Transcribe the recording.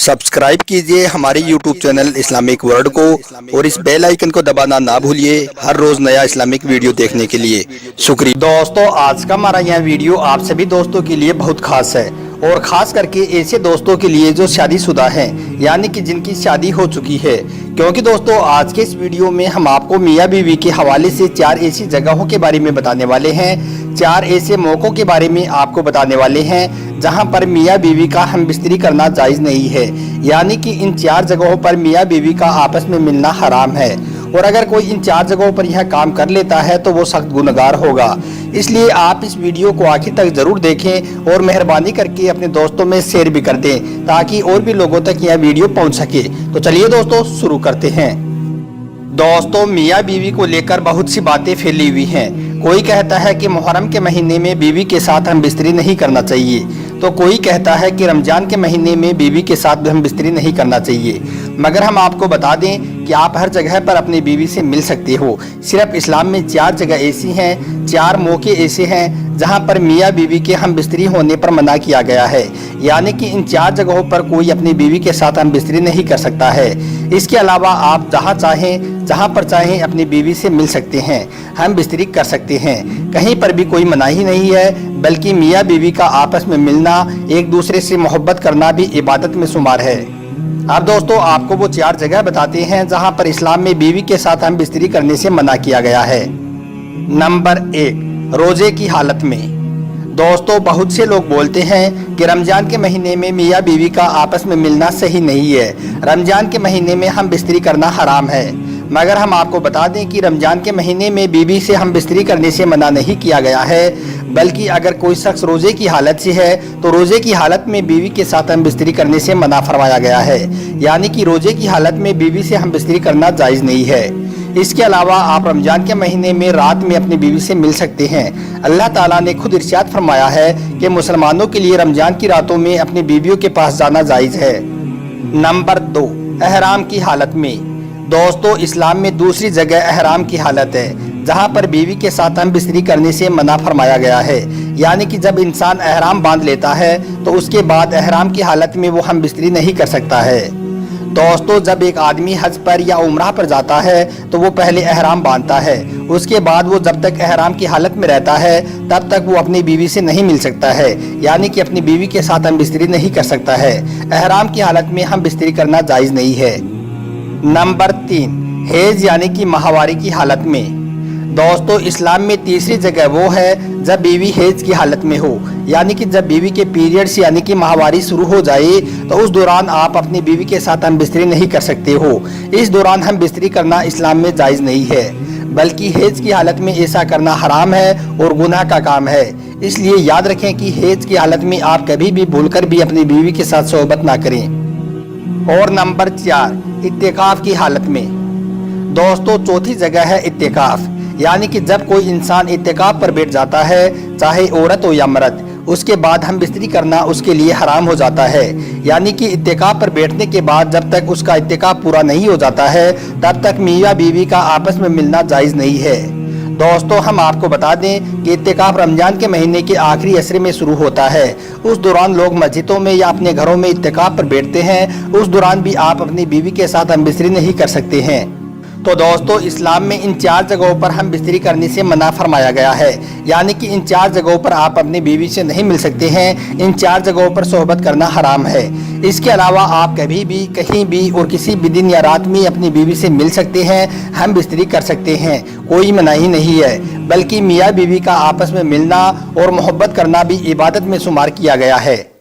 Subscribe कीजिए हमारे YouTube channel Islamic world को और इस बेल आइकन को दबाना ना भूलिए हर रोज नया इस्लामिक वीडियो देखने के लिए। शुक्रिया दोस्तों, आज का हमारा यह वीडियो आप सभी दोस्तों के लिए बहुत खास है और ख़ास करके ऐसे दोस्तों के लिए जो शादीशुदा हैं, यानी कि जिनकी शादी हो चुकी है। क्योंकि दोस्तों आज के इस वीडियो में हम आपको मियाँ बीवी के हवाले से 4 ऐसी जगहों के बारे में बताने वाले हैं, 4 ऐसे मौक़ों के बारे में आपको बताने वाले हैं जहां पर मियाँ बीवी का हमबिस्तरी करना जायज़ नहीं है। यानी कि इन 4 जगहों पर मियाँ बीवी का आपस में मिलना हराम है और अगर कोई इन 4 जगहों पर यह काम कर लेता है तो वो सख्त गुनहगार होगा। इसलिए आप इस वीडियो को आखिर तक जरूर देखें और मेहरबानी करके अपने दोस्तों में शेयर भी कर दें ताकि और भी लोगों तक यह वीडियो पहुंच सके। तो चलिए दोस्तों शुरू करते हैं। दोस्तों मियाँ बीवी को लेकर बहुत सी बातें फैली हुई हैं। कोई कहता है कि मुहर्रम के महीने में बीवी के साथ हमबिस्तरी नहीं करना चाहिए, तो कोई कहता है कि रमजान के महीने में बीवी के साथ हमबिस्तरी नहीं करना चाहिए। मगर हम आपको बता दें कि आप हर जगह पर अपनी बीवी से मिल सकते हो। सिर्फ इस्लाम में 4 जगह ऐसी हैं, 4 मौके ऐसे हैं जहां पर मियाँ बीवी के हमबिस्तरी होने पर मना किया गया है। यानी कि इन 4 जगहों पर कोई अपनी बीवी के साथ हमबिस्तरी नहीं कर सकता है। इसके अलावा आप जहां चाहें जहां पर चाहें अपनी बीवी से मिल सकते हैं, हमबिस्तरी कर सकते हैं। कहीं पर भी कोई मनाही नहीं है, बल्कि मियाँ बीवी का आपस में मिलना, एक दूसरे से मोहब्बत करना भी इबादत में शुमार है। अब दोस्तों आपको वो 4 जगह बताते हैं जहां पर इस्लाम में बीवी के साथ हमबिस्तरी करने से मना किया गया है। नंबर 1, रोजे की हालत में। दोस्तों बहुत से लोग बोलते हैं कि रमजान के महीने में मियाँ बीवी का आपस में मिलना सही नहीं है, रमजान के महीने में हमबिस्तरी करना हराम है। मगर हम आपको बता दें कि रमजान के महीने में बीवी से हमबिस्तरी करने से मना नहीं किया गया है, बल्कि अगर कोई शख्स रोजे की हालत से है तो रोजे की हालत में बीवी के साथ हमबिस्तरी करने से मना फरमाया गया है। यानी कि रोजे की हालत में बीवी से हमबिस्तरी करना जायज़ नहीं है। इसके अलावा आप रमजान के महीने में रात में अपनी बीवी से मिल सकते हैं। अल्लाह ताला ने खुद इरशाद फरमाया है कि मुसलमानों के लिए रमजान की रातों में अपनी बीवियों के पास जाना जायज़ है। नंबर 2, एहराम की हालत में। दोस्तों इस्लाम में दूसरी जगह एहराम की हालत है जहां पर बीवी के साथ हमबिस्तरी करने से मना फरमाया गया है। यानी कि जब इंसान एहराम बांध लेता है तो उसके बाद एहराम की हालत में वो हमबिस्तरी नहीं कर सकता है। दोस्तों जब एक आदमी हज पर या उम्रा पर जाता है तो वो पहले एहराम बांधता है, उसके बाद वो जब तक एहराम की हालत में रहता है तब तक वो अपनी बीवी से नहीं मिल सकता है। यानी कि अपनी बीवी के साथ हमबिस्तरी नहीं कर सकता है। एहराम की हालत में हमबिस्तरी करना जायज़ नहीं है। नंबर 3, हैज यानी कि माहवारी की हालत में। दोस्तों इस्लाम में तीसरी जगह वो है जब बीवी हैज की हालत में हो। यानी कि जब बीवी के पीरियड्स यानी कि माहवारी शुरू हो जाए तो उस दौरान आप अपनी बीवी के साथ हमबिस्तरी नहीं कर सकते हो। इस दौरान हमबिस्तरी करना इस्लाम में जायज़ नहीं है, बल्कि हैज की हालत में ऐसा करना हराम है और गुनाह का काम है। इसलिए याद रखें कि हैज की हालत में आप कभी भी भूलकर भी अपनी बीवी के साथ सोहबत ना करें। और नंबर 4, इत्तिकाफ की हालत में। दोस्तों चौथी जगह है इत्तिकाफ। यानी कि जब कोई इंसान इत्तिकाफ पर बैठ जाता है, चाहे औरत हो या मर्द, उसके बाद हमबिस्तरी करना उसके लिए हराम हो जाता है। यानी कि इत्तिकाफ पर बैठने के बाद जब तक उसका इत्तिकाफ पूरा नहीं हो जाता है तब तक मियाँ बीवी का आपस में मिलना जायज़ नहीं है। दोस्तों हम आपको बता दें कि इत्तिकाफ रमजान के महीने के आखिरी असरे में शुरू होता है। उस दौरान लोग मस्जिदों में या अपने घरों में इत्तिकाफ पर बैठते हैं। उस दौरान भी आप अपनी बीवी के साथ हमबिस्तरी नहीं कर सकते हैं। तो दोस्तों इस्लाम में इन 4 जगहों पर हमबिस्तरी करने से मना फरमाया गया है। यानी कि इन 4 जगहों पर आप अपनी बीवी से नहीं मिल सकते हैं। इन 4 जगहों पर सोहबत करना हराम है। इसके अलावा आप कभी भी कहीं भी और किसी भी दिन या रात में अपनी बीवी से मिल सकते हैं, हमबिस्तरी कर सकते हैं। कोई मनाही नहीं है, बल्कि मियाँ बीवी का आपस में मिलना और मोहब्बत करना भी इबादत में शुमार किया गया है।